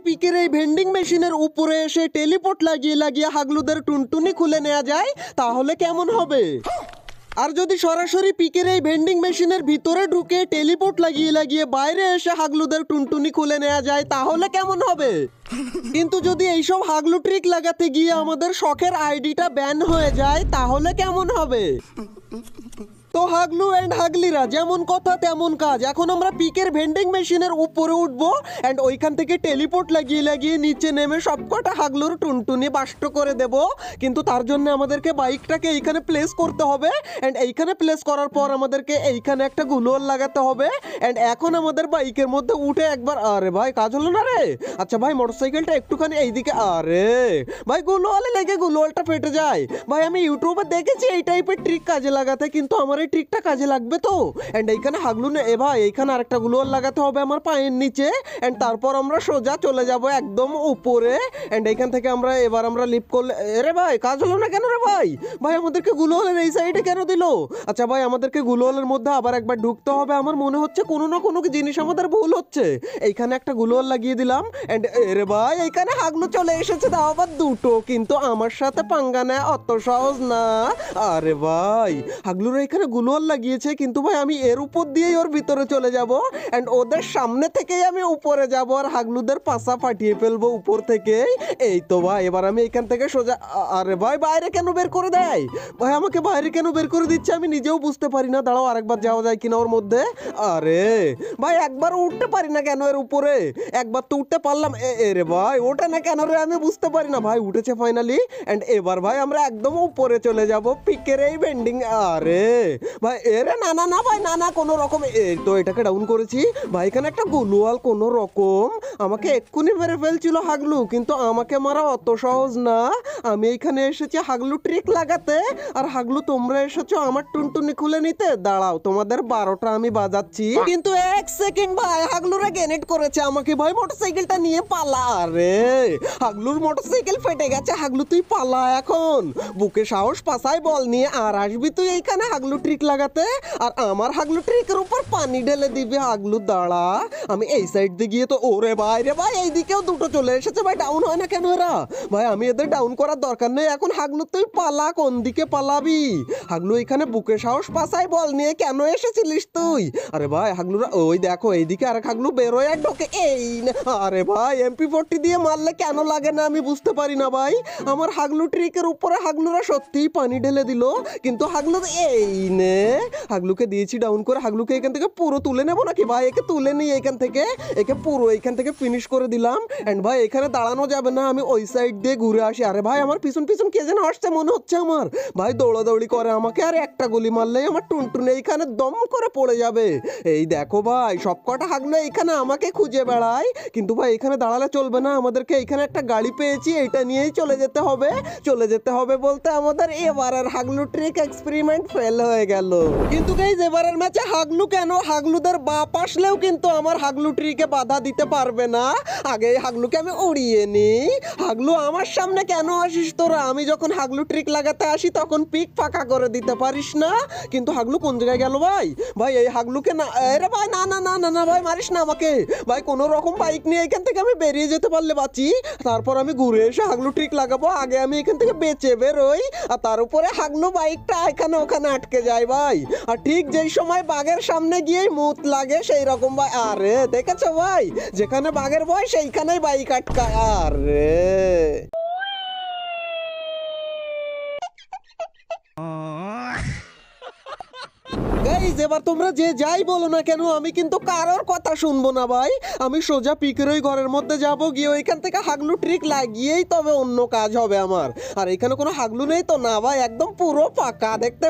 পিকের এই ভেন্ডিং মেশিনের উপরে এসে টেলিপোর্ট লাগিয়ে লাগিয়ে হাগলুদের টুনটুনি খুলে নেওয়া যায় তাহলে কেমন হবে? আর যদি সরাসরি পিকের এই ভেন্ডিং মেশিনের ভিতরে ঢুকে টেলিপোর্ট লাগিয়ে লাগিয়ে বাইরে এসে হাগলুদের টুনটুনি খুলে নেওয়া যায় তাহলে কেমন হবে? কিন্তু যদি এইসব হাগলু ট্রিক লাগাতে গিয়ে আমাদের শখের আইডিটা ব্যান হয়ে যায় তাহলে কেমন হবে? তো হাগলু এন্ড হাগলিরা যেমন কথা তেমন কাজ। এখন আমরা পিকের ভেন্ডিং মেশিনের উপরে উঠবো এন্ড ওইখান থেকে টেলিপোর্ট লাগিয়ে লাগিয়ে নিচে নেমে সবকটা হাগলুর টুনটুনি বাষ্ট করে দেব। কিন্তু তার জন্য আমাদেরকে বাইকটাকে এইখানে প্লেস করতে হবে এন্ড এইখানে প্লেস করার পর আমাদেরকে এইখানে একটা গুলোয়াল লাগাতে হবে এন্ড এখন আমাদের বাইকের মধ্যে উঠে একবার আরে ভাই কাজ হলো না রে। আচ্ছা ভাই মোটরসাইকেলটা একটুখানি এইদিকে আরে ভাই গুলোয়ালে লেগে গুলোয়ালটা ফেটে যায়। ভাই আমি ইউটিউবে দেখেছি এই টাইপের ট্রিক কাজে লাগাতে, কিন্তু আমার এই ট্রিকটা কাজে লাগবে তো? এন্ড এইখানে হাগলু না এ ভাই এইখানে আরেকটা গুলোয়াল লাগাতে হবে আমার পায়ের নিচে এন্ড তারপর আমরা সোজা চলে যাব একদম উপরে এন্ড এইখান থেকে আমরা এবার আমরা লিফট করলে আরে ভাই কাজ হলো না কেন রে ভাই? ভাই আমাদেরকে গুলোয়ালের এই সাইডে কেন দিল? আচ্ছা ভাই আমাদেরকে গুলোয়ালের মধ্যে আবার একবার ঢুকতে হবে। আমার মনে হচ্ছে কোনো না কোনো জিনিস আমাদের ভুল হচ্ছে। এইখানে একটা গুলোয়াল লাগিয়ে দিলাম এন্ড আরে ভাই এইখানে হাগলু চলে এসেছে, তাও আবার দুটো। কিন্তু আমার সাথে পাঙ্গা নেয় অত সহজ না। আরে ভাই হাগলুরা এখানে গুলোয়াল লাগিয়েছে, কিন্তু ভাই আমি এর উপর দিয়েই ওর ভিতরে চলে যাব এন্ড ওদের সামনে থেকেই আমি উপরে যাব আর হাগলুদের পাছা ফাটিয়ে ফেলবো উপর থেকেই। এই তো ভাই এবার আমি এখান থেকে সোজা আরে ভাই বাইরে কেন বের করে দেয়? ভাই আমাকে বাইরে কেন বের করে দিচ্ছে আমি নিজেও বুঝতে পারি না। দাঁড়াও আরেকবার যাওয়া যায় কিনা ওর মধ্যে। আরে ভাই একবার উঠতে পারি না কেন এর উপরে? একবার তো উঠতে পারলাম, রে ভাই ওঠে না কেন রে আমি বুঝতে পারি না। ভাই উঠেছে ফাইনালি এন্ড এবার ভাই আমরা একদম উপরে চলে যাব পিকের এই ভেন্ডিং। আরে ভাই এরে না না না ভাই না না কোনো রকম এই তো এটাকে ডাউন করেছি। ভাই এখানে একটা গুলোয়াল কোনো রকম আমাকে এক্ষুনি মেরে ফেলছিল হাগলু, কিন্তু আমাকে মারা অত সহজ না। আমি এইখানে এসেছি হাগলু ট্রিক লাগাতে আর হাগলু তোমরা এসেছো আমার টুনটুনি খুলে নিতে। দাঁড়াও তোমাদের 12টা আমি বাজাচ্ছি। কিন্তু এক সেকেন্ড ভাই হাগলুরা গ্রেনেড করেছে আমাকে। ভাই মোটরসাইকেলটা নিয়ে পালা। আরে হাগলুর মোটরসাইকেল ফেটে গেছে। হাগলু তুই পালা এখন, বুকে সাহস পাছায় বল নিয়ে আর আসবি তুই এইখানে হাগলু ট্রিক লাগাতে আর আমার হাগলু ট্রিকের উপর পানি ঢেলে দিবি। হাগলু দাঁড়া আমি এই সাইড দিয়ে গিয়ে তো ওরে ভাই রে ভাই এইদিকেও দুটো চলে এসেছে। ভাই ডাউন হয় না কেন এরা? ভাই আমি এদের ডাউন করার দরকার নেই এখন। হাগলু তুই পালা, কোন দিকে পালাবি? হাগলু এখানে বুকে সাহস পাছায় বল নিয়ে কেন এসেছিলিস তুই? আরে ভাই হাগলুরা ওই দেখো এইদিকে আর হাগলু বেরোয় এক ঢোকে এই না। আরে ভাই MP40 দিয়ে মারলে কেন লাগে না আমি বুঝতে পারি না ভাই। আমার হাগলু ট্রিকের উপরে হাগলুরা সত্যিই পানি ঢেলে দিল, কিন্তু হাগলু এই নে হাগলুকে দিয়েছি ডাউন করে। হাগলুকে এখান থেকে পুরো তুলে নেবো নাকি? ভাই একে তুলে নিই এখান থেকে, একে পুরো এখান থেকে ফিনিশ করে দিলাম এন্ড ভাই এখানে দাঁড়ানো যাবে না, আমি ওই সাইড দিয়ে ঘুরে আসি। আরে ভাই আমার পিছন পিছন কে যেন আসছে মনে হচ্ছে আমার। ভাই দৌড়াদৌড়ি করে আমাকে আর একটা গুলি মারলেই আমার টুনটুনে এইখানে দম করে পড়ে যাবে। এই দেখো ভাই সবকটা হাগলু এইখানে আমাকে খুঁজে বেড়ায়, কিন্তু ভাই এখানে দাঁড়ালে চলবে না। আমাদেরকে এইখানে একটা গাড়ি পেয়েছি, এইটা নিয়েই চলে যেতে হবে। চলে যেতে হবে বলতে আমাদের এবারের হাগলু ট্রিক এক্সপেরিমেন্ট ফেল হয়ে গেল। কিন্তু গাইস এবারের ম্যাচে হাগলু কেন হাগলুদের বাপ আসলেও কিন্তু আমার হাগলু ট্রিকে বাধা দিতে পারবে না। আগে হাগলুকে আমি উড়িয়ে নিই। হাগলু আমার সামনে কেন আসিস তোরা? আমি যখন হাগলু ট্রিক লাগাতে আসি তখন পিক ফাঁকা করে দিতে পারিস না। কিন্তু হাগলু কোন জায়গায় গেল ভাই? ভাই এই হাগলুকে না আরে ভাই না না না না না ভাই মারিস না আমাকে। ভাই কোনো রকম বাইক নিয়ে এখান থেকে আমি বেরিয়ে যেতে পারলে বাঁচি, তারপর আমি ঘুরে এসে হাগলু ট্রিক লাগাবো। আগে আমি এখান থেকে বেঁচে বেরোই আর তার উপরে হাগলু বাইকটা এখানে ওখানে আটকে যায় ভাই। আর ঠিক যেই সময় বাঘের সামনে গিয়েই মুত লাগে সেই রকম ভাই। আরে দেখেছো ভাই যেখানে বাঘের ভয় সেইখানেই বাইক আটকায়। আরে গাইস এবার তোমরা যে যাই বলো না কেন আমি কিন্তু কারোর কথা শুনবো না ভাই। আমি সোজা পিকের ওই ঘরের মধ্যে যাব, গিয়ে ওইখান থেকে হাগলু ট্রিক লাগিয়েই তবে অন্য কাজ হবে আমার। আর এখানে কোনো হাগলু নেই তো? না ভাই একদম পুরো ফাঁকা দেখতে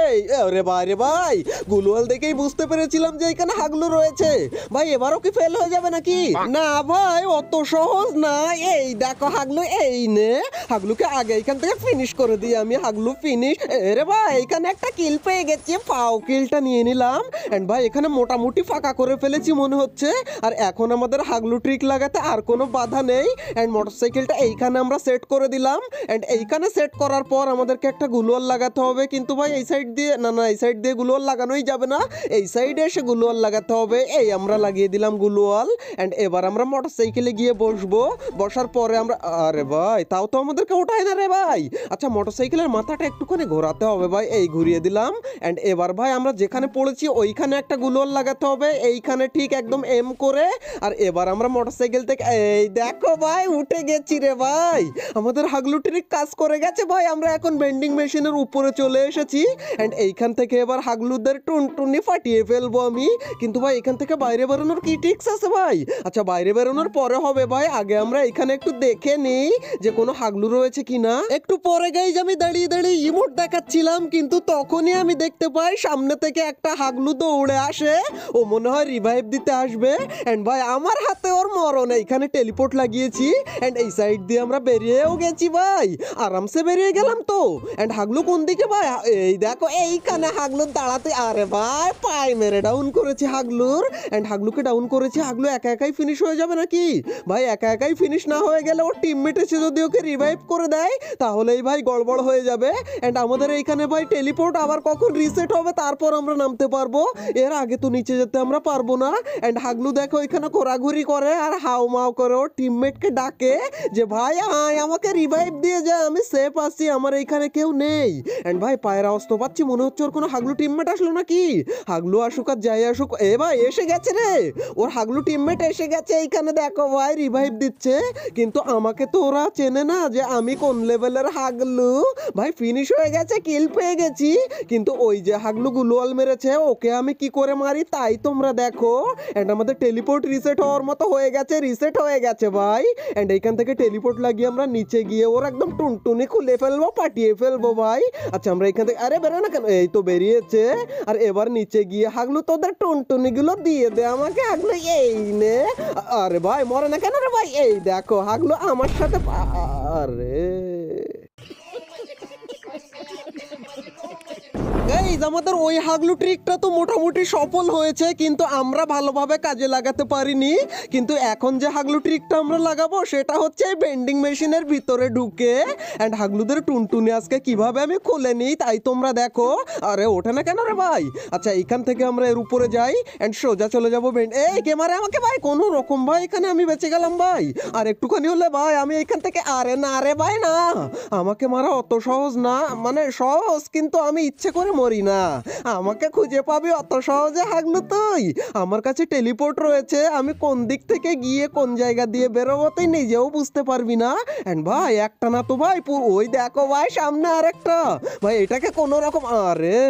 এই আরে ভাই রে ভাই গুলোয়াল দেখেই বুঝতে পেরেছিলাম যে এখানে হাগলু রয়েছে। ভাই এবারও কি ফেল হয়ে যাবে নাকি? না ভাই অত সহজ না। এই দেখো হাগলু এই নে, হাগলুকে আগে এখান থেকে ফিনিশ করে দিই আমি। হাগলু ফিনিশ। আরে ভাই এখানে একটা কিল পেয়ে গেছি। ফাও কিলটা ট্রিকটা নিয়ে নিলাম এন্ড ভাই এখানে মোটামুটি ফাঁকা করে ফেলেছি মনে হচ্ছে। আর এখন আমাদের হাগলু ট্রিক লাগাতে আর কোনো বাধা নেই। এন্ড মোটরসাইকেলটা এইখানে আমরা সেট করে দিলাম এন্ড এইখানে সেট করার পর আমাদেরকে একটা গ্লুয়াল লাগাতে হবে। কিন্তু ভাই এই সাইড দিয়ে না এই সাইড দিয়ে গ্লুয়াল লাগানোই যাবে না, এই সাইডে এসে গ্লুয়াল লাগাতে হবে। এই আমরা লাগিয়ে দিলাম গ্লুয়াল এন্ড এবার আমরা মোটরসাইকেলে গিয়ে বসবো। বসার পরে আমরা আরে ভাই তাও তো আমাদেরকে ওঠায় না রে ভাই। আচ্ছা মোটরসাইকেলের মাথাটা একটুখানি ঘোরাতে হবে ভাই, এই ঘুরিয়ে দিলাম এন্ড এবার ভাই আমরা যেখানে পড়েছি ওইখানে একটা গ্লুয়াল লাগাতে হবে, এইখানে ঠিক একদম এম করে। আর এবার আমরা মোটরসাইকেল থেকে এই দেখো ভাই উঠে গেছি রে ভাই, আমাদের হাগলু ট্রিক কাজ করে গেছে ভাই। আমরা এখন বেন্ডিং মেশিনের উপরে চলে এসেছি এন্ড এইখান থেকে এবার হাগলুদের টুনটুনি ফাটিয়ে ফেলবো আমি। কিন্তু ভাই এখান থেকে বাইরে বেরোনোর কি ট্রিক্স আছে ভাই? আচ্ছা বাইরে বেরোনোর পরে হবে ভাই, আগে আমরা এখানে একটু দেখে নিই যে কোনো হাগলু রয়েছে কিনা। একটু পরে গাইজ আমি দাঁড়িয়ে দাঁড়িয়ে ইমোট দেখাচ্ছিলাম, কিন্তু তখনই আমি দেখতে পাই সামনে থেকে একটা হাগলু দৌড়ে আসে, ও মনে হয় রিভাইভ দিতে আসবে। এন্ড ভাই আমার হাতে ওর মরণ, এইখানে টেলিপোর্ট লাগিয়েছি এন্ড এই সাইড দিয়ে আমরা বেরিয়েও গেছি ভাই, আরামসে বেরিয়ে গেলাম তো। এন্ড হাগলু কোন দিকে ভাই? এই দেখো এইখানে হাগলুর দাঁড়াতে, আরে ভাই পাই মেরে ডাউন করেছি হাগলুর এন্ড হাগলুকে ডাউন করেছি। হাগলু একা একাই ফিনিশ হয়ে যাবে নাকি ভাই? একা একাই ফিনিশ না হয়ে গেলে ওর টিমমেট এসে যদি ওকে রিভাইভ করে দেয় তাহলেই ভাই গড়বড় হয়ে যাবে। এন্ড আমাদের এইখানে ভাই টেলিপোর্ট আবার কখন রিসেট হবে তারপর আমরা নামতে পারবো, এর আগে তো নিচে যেতে আমরা পারবো না। এন্ড হাগলু দেখো এখানে ঘোরাঘুরি করে আর হাউ মাউ করে ওর টিমমেটকে ডাকে যে ভাই আয় আমাকে রিভাইভ দিয়ে যা, আমি সেফ আছি, আমার এইখানে কেউ নেই। এন্ড ভাই পায়ের আওয়াজ তো পাচ্ছি, মনে হচ্ছে ওর কোনো হাগলু টিমমেট আসলো নাকি। হাগলু আসুক আর যাই আসুক, এ ভাই এসে গেছে রে, ওর হাগলু টিমমেট এসে গেছে এইখানে দেখো ভাই রিভাইভ দিচ্ছে। কিন্তু আমাকে তো ওরা চেনে না যে আমি কোন লেভেলের হাগলু। ভাই ফিনিশ হয়ে গেছে, কিল পেয়ে গেছি, কিন্তু ওই যে হাগলু গ্লুয়াল মেরেছে ওকে আমি কি করে মারি তাই তোমরা দেখো। এন্ড আমাদের টেলিপোর্ট রিসেট হওয়ার মতো হয়ে গেছে, রিসেট হয়ে গেছে ভাই। এন্ড এইখান থেকে টেলিপোর্ট লাগিয়ে আমরা নিচে গিয়ে ওর একদম টুনটুনি খুলে ফেলবো, পাঠিয়ে ফেলবো ভাই। আচ্ছা আমরা এখান থেকে আরে বেরো না কেন, এই তো বেরিয়েছে। আর এবার নিচে গিয়ে হাগলু তোদের টুনটুনি গুলো দিয়ে দে আমাকে, হাগলু এই নে। আরে ভাই মরে না কেন রে ভাই? এই দেখো হাগলু আমার সাথে আরে গাইজ আমাদের ওই হাগলু ট্রিকটা তো মোটামুটি সফল হয়েছে, কিন্তু আমরা ভালোভাবে কাজে লাগাতে পারিনি। কিন্তু এখন যে হাগলু ট্রিকটা আমরা লাগাবো সেটা হচ্ছে বেন্ডিং মেশিনের ভিতরে ঢুকে এন্ড হাগলুদের টুনটুনি আজকে কিভাবে আমি খুলে নিই তাই তোমরা দেখো। আরে ওঠে না কেন রে ভাই? আচ্ছা এইখান থেকে আমরা এর উপরে যাই এন্ড সোজা চলে যাবো এই কে মারে আমাকে ভাই? কোনো রকম ভাই এখানে আমি বেঁচে গেলাম ভাই, আর একটুখানি হলে ভাই আমি এইখান থেকে, আরে না রে ভাই না, আমাকে মারা অত সহজ না, মানে সহজ কিন্তু আমি ইচ্ছে করে মরি না, আমাকে খুঁজে পাবি অত সহজে হাগলু তুই? আমার কাছে টেলিপোর্ট রয়েছে, আমি কোন দিক থেকে গিয়ে কোন জায়গা দিয়ে বেরোবো তুই নিজেও বুঝতে পারবি না। এন্ড ভাই একটা না তো ভাই, ওই দেখো ভাই সামনে আর একটা ভাই, এটাকে কোন রকম, আরে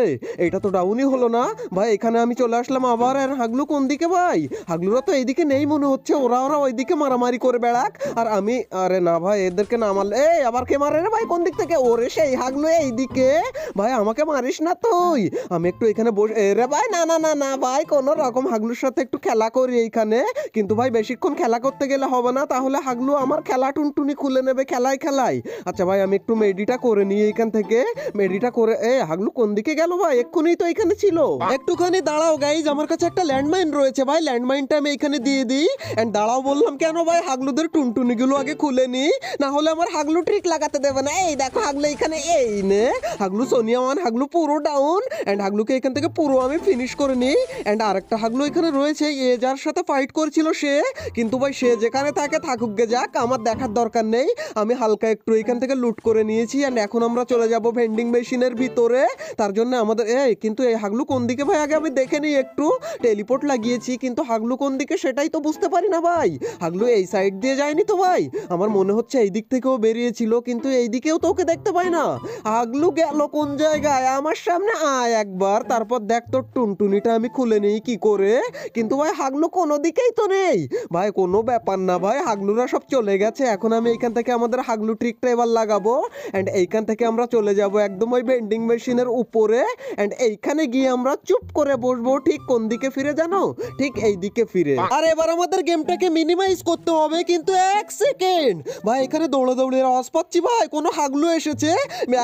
এটা তো ডাউনই হলো না ভাই। এখানে আমি চলে আসলাম আবার, আর হাগলু কোন দিকে ভাই? হাগলুরা তো এইদিকে নেই মনে হচ্ছে, ওরা ওইদিকে মারামারি করে বেড়াক আর আমি, আরে না ভাই এদেরকে না মারলে, এই আবার কে মারে রে ভাই কোন দিক থেকে? ওরে সেই হাগলু এইদিকে ভাই, আমাকে মারিস না তুই, আমি একটু এখানে বসে, রে ভাই না না না না ভাই কোন রকম হাগলুর সাথে একটু খেলা করি এইখানে। কিন্তু ভাই বেশিক্ষণ খেলা করতে গেলে হবে না, তাহলে হাগলু আমার খেলা টুনটুনি খুলে নেবে খেলায় খেলায়। আচ্ছা ভাই আমি একটু মেডিটা করে নিই এইখান থেকে, মেডিটা করে, হাগলু কোন দিকে গেল ভাই? এক্ষুনি তো এখানে ছিল। একটুখানি দাঁড়াও গাইজ, আমার কাছে একটা ল্যান্ডমাইন রয়েছে ভাই, ল্যান্ডমাইনটা আমি এখানে দিয়ে দিই। এন্ড দাঁড়াও বললাম কেন ভাই? হাগলুদের টুনটুনি গুলো আগে খুলে নি, না হলে আমার হাগলু ট্রিক লাগাতে দেবে না। এই দেখো হাগলু এখানে, এই নে হাগলু সোনিয়া ওয়ান, হাগলু পুরো ডাউন এন্ড হাগলুকে এখান থেকে পুরো আমি ফিনিশ করে নিই। এন্ড আরেকটা হাগলু এখানে রয়েছে, এ যার সাথে ফাইট করছিল সে, কিন্তু ভাই সে যেখানে থাকে থাকুক গে যাক, আমার দেখার দরকার নেই। আমি হালকা একটু এখান থেকে লুট করে নিয়েছি এন্ড এখন আমরা চলে যাব ভেন্ডিং মেশিনের ভিতরে। তার জন্য আমাদের কিন্তু এই হাগলু কোন দিকে ভাই আগে আমি দেখে নিই একটু। টেলিপোর্ট লাগিয়েছি কিন্তু হাগলু কোন দিকে সেটাই তো বুঝতে পারি না ভাই। হাগলু এই সাইড দিয়ে যায়নি তো ভাই, আমার মনে হচ্ছে এই দিক থেকেও বেরিয়েছিল, কিন্তু এই দিকেও তো ওকে দেখতে পাই না। হাগলু গেল কোন জায়গায়? আমার সামনে আয় একবার, তারপর দেখ তোর টুনটুনিটা আমি খুলে নিই কি করে। কিন্তু ভাই হাগলু কোনো দিকেই তো নেই ভাই, কোনো ব্যাপার না ভাই, হাগলুরা সব চলে গেছে। এখন আমি এইখান থেকে আমাদের হাগলু ট্রিকটা এবার লাগাবো এন্ড এইখান থেকে আমরা চলে যাব একদম ওই বেন্ডিং মেশিনের উপরে এন্ড এইখানে গিয়ে আমরা চুপ করে বসবো। ঠিক কোন দিকে ফিরে জানো? ঠিক এই দিকে ফিরে। আর এবার আমাদের গেমটাকে মিনিমাইজ করতে হবে, কিন্তু এক সেকেন্ড ভাই, এখানে দৌড়াদৌড়ির আওয়াজ পাচ্ছি ভাই, কোনো হাগলু এসেছে।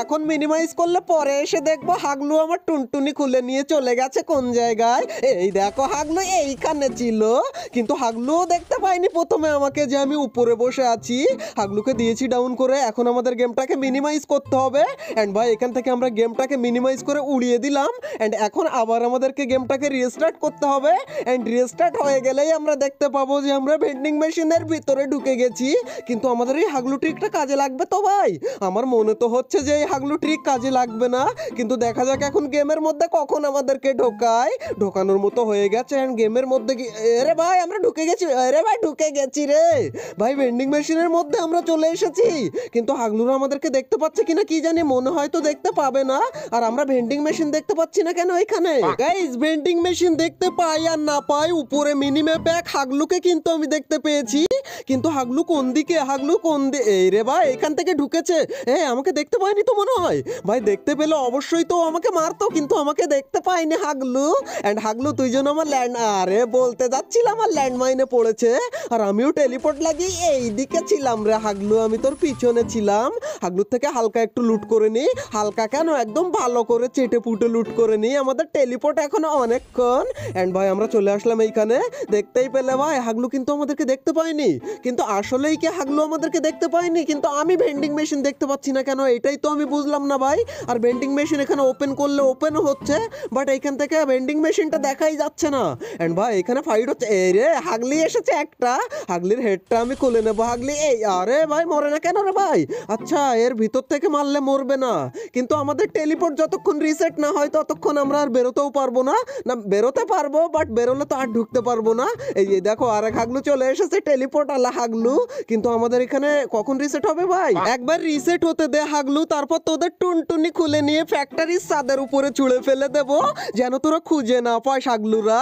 এখন মিনিমাইজ করলে পরে এসে দেখবো হাগলু আমার টুনটুনি খুলে নিয়ে চলে গেছে কোন জায়গায়। এই দেখো হাগলু এইখানে ছিল, কিন্তু হাগলুও দেখতে পাইনি প্রথমে আমাকে যে আমি উপরে বসে আছি। হাগলুকে দিয়েছি ডাউন করে, এখন আমাদের গেমটাকে মিনিমাইজ করতে হবে। এন্ড ভাই এখান থেকে আমরা গেমটাকে মিনিমাইজ করে উড়িয়ে দিলাম। এন্ড এখন আবার আমাদেরকে গেমটাকে রিস্টার্ট করতে হবে। এন্ড রিস্টার্ট হয়ে গেলেই আমরা দেখতে পাবো যে আমরা ভেন্ডিং মেশিনের ভিতরে ঢুকে গেছি। কিন্তু আমাদের এই হাগলু ট্রিকটা কাজে লাগবে তো ভাই? আমার মনে তো হচ্ছে যে এই হাগলু ট্রিক কাজে লাগবে না, কিন্তু দেখা যাক এখন গেমের মধ্যে কখন আমাদেরকে ঢোকায়। ঢোকানোর মতো হয়ে গেছে। এন্ড গেমের মধ্যে কি, আরে ভাই আমরা ঢুকে গেছি, আরে ভাই ঢুকে গেছি রে ভাই, ভেন্ডিং মেশিনের মধ্যে আমরা চলে এসেছি। কিন্তু হাগলুরা আমাদেরকে দেখতে পাচ্ছে কিনা কি জানি, মনে হয় তো দেখতে পাবে না। আর আমরা ভেন্ডিং মেশিন দেখতে পাচ্ছি না কেন এখানে? গাইস ভেন্ডিং মেশিন দেখতে পাই আর না পাই, উপরে মিনি ম্যাপে এক হাগলুকে কিন্তু আমি দেখতে পেয়েছি। কিন্তু হাগলু কোন দিকে, হাগলু কোন দিকে? এই রে ভাই এখান থেকে ঢুকেছে। আমাকে দেখতে পাইনি তো মনে হয়। ভাই দেখতে পেলে অবশ্যই তো আমাকে মারতো, কিন্তু আমাকে দেখতে পাইনি হাগলু। এন্ড হাগলু তুই যেন আমার আরে বলতে যাচ্ছিলাম আমার ল্যান্ডমাইনে পড়েছে, আর আমিও টেলিপোর্ট লাগিয়ে এই দিকে ছিলাম রে হাগলু, আমি তোর পিছনে ছিলাম। হাগলুর থেকে হালকা একটু লুট করে নি, হালকা কেন একদম ভালো করে চেটে পুটে লুট করে নি। আমাদের টেলিপোর্ট এখনো অনেকক্ষণ। এন্ড ভাই আমরা চলে আসলাম এইখানে, দেখতেই পেলে ভাই হাগলু কিন্তু আমাদেরকে দেখতে পাইনি। কিন্তু আসলেই কি হাগলু আমাদেরকে দেখতে পাইনি? কিন্তু আমি ভেন্ডিং মেশিন দেখতে পাচ্ছি না কেন, এটাই তো আমি বুঝলাম না ভাই। আর ভেন্ডিং মেশিন এখানে ওপেন করলে ওপেনও হচ্ছে, বাট এইখান থেকে ভেন্ডিং মেশিনটা দেখাই যাচ্ছে না। এন্ড ভাই এখানে ফাইট হচ্ছে। এই রে হাগলি এসেছে একটা, হাগলির হেডটা আমি খুলে নেবো। হাগলি এই, আরে ভাই মরে না কেন রে ভাই? আচ্ছা এর ভিতর থেকে মারলে মরবে না, কিন্তু আমাদের টেলিপোর্ট যতক্ষণ রিসেট না হয় ততক্ষণ আমরা আর বেরোতেও পারবো না। না বেরোতে পারবো, বাট বেরোলে তো আর ঢুকতে পারবো না। এই যে দেখো আরেক হাগলু চলে এসেছে, টেলিপোর্ট আলা হাগলু। কিন্তু আমাদের এখানে কখন রিসেট হবে ভাই? একবার রিসেট হতে দে হাগলু, তারপর তোদের টুনটুনি খুলে নিয়ে ফ্যাক্টরির ছাদের উপরে ছুঁড়ে ফেলে দেবো, যেন তোরা খুঁজে না পাস হাগলুরা।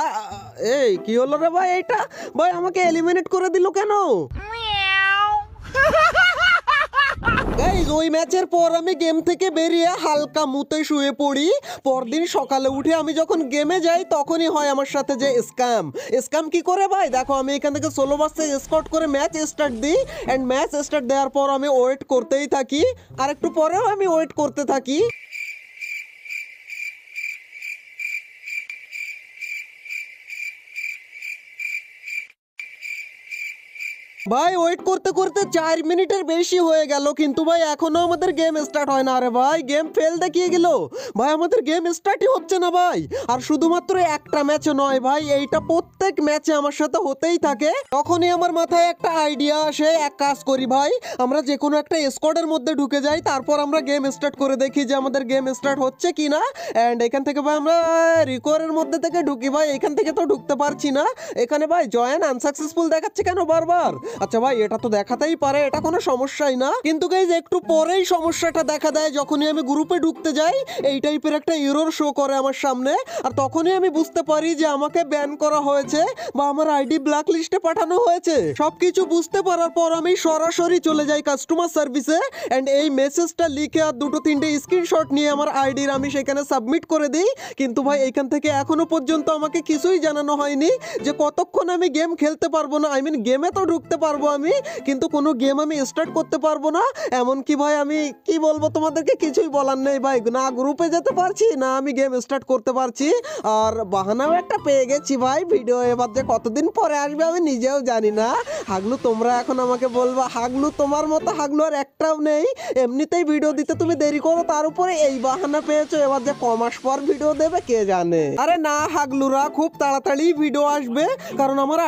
এই কি হলো রে ভাই? এইটা ভাই আমাকে এলিমিনেট করে দিল কেন? গাইস ওই ম্যাচের পর আমি গেম থেকে বেরিয়ে হালকা মুতে শুয়ে পড়ি। পরদিন সকালে উঠে আমি যখন গেমে যাই তখনই হয় আমার সাথে যে স্ক্যাম কি করে ভাই? দেখো আমি এখান থেকে সোলো বাসে এসকর্ট করে ম্যাচ স্টার্ট দিই। এন্ড ম্যাচ স্টার্ট দেওয়ার পর আমি ওয়েট করতেই থাকি, আর একটু পরেও আমি ওয়েট করতে থাকি। ভাই ওয়েট করতে করতে 4 মিনিটের বেশি হয়ে গেল, কিন্তু ভাই এখনো আমাদের গেম স্টার্ট হয় না। আরে ভাই গেম ফেল দেখিয়ে গেল ভাই, আমাদের গেম স্টার্টই হচ্ছে না ভাই। আর শুধুমাত্র একটা ম্যাচে নয় ভাই, এইটা প্রত্যেক ম্যাচে আমার সাথে হতেই থাকে। তখনই আমার মাথায় একটা আইডিয়া আসে, এক কাজ করি ভাই, আমরা যে কোনো একটা স্কোয়াডের মধ্যে ঢুকে যাই, তারপর আমরা গেম স্টার্ট করে দেখি যে আমাদের গেম স্টার্ট হচ্ছে কিনা। এন্ড এখান থেকে ভাই আমরা রিকোয়ারের মধ্যে থেকে ঢুকি। ভাই এখান থেকে তো ঢুকতে পারছি না, এখানে ভাই জয়েন আনসাকসেসফুল দেখাচ্ছে কেন বারবার? আচ্ছা ভাই এটা তো দেখাতেই পারে, এটা কোনো সমস্যাই না। কিন্তু গাইজ একটু পরেই সমস্যাটা দেখা দেয়, যখনই আমি গ্রুপে ঢুকতে যাই এই টাইপের একটা এরর শো করে আমার সামনে। আর তখনই আমি বুঝতে পারি যে আমাকে ব্যান করা হয়েছে বা আমার আইডি ব্ল্যাক লিস্টে পাঠানো হয়েছে। সবকিছু বুঝতে পারার পর আমি সরাসরি চলে যাই কাস্টমার সার্ভিসে। এন্ড এই মেসেজটা লিখে আর 2-3টে স্ক্রিনশট নিয়ে আমার আইডির আমি সেখানে সাবমিট করে দিই। কিন্তু ভাই এখান থেকে এখনো পর্যন্ত আমাকে কিছুই জানানো হয়নি যে কতক্ষণ আমি গেম খেলতে পারবো না। গেমে তো ঢুকতে পারবো আমি, কিন্তু কোনো গেম আমি স্টার্ট করতে পারবো না। এমনকি ভাই আমি কি বলবো তোমাদেরকে, কিছুই বলার নেই ভাই, না গ্রুপে যেতে পারছি না আমি গেম স্টার্ট করতে পারছি। আর বাহানাও একটা পেয়ে গেছি ভাই, ভিডিও এবার যে কতদিন পরে আসবে আমি নিজেও জানি না। হাগলু তোমরা এখন আমাকে বলবা, হাগলু তোমার মতো হাগলু আর একটাও নেই, এমনিতেই ভিডিও দিতে তুমি দেরি করো, তার উপরে এই বাহানা পেয়েছো, এবার যে কমাস পর ভিডিও দেবে কে জানে। আরে না হাগলুরা, খুব তাড়াতাড়ি ভিডিও আসবে, কারণ আমার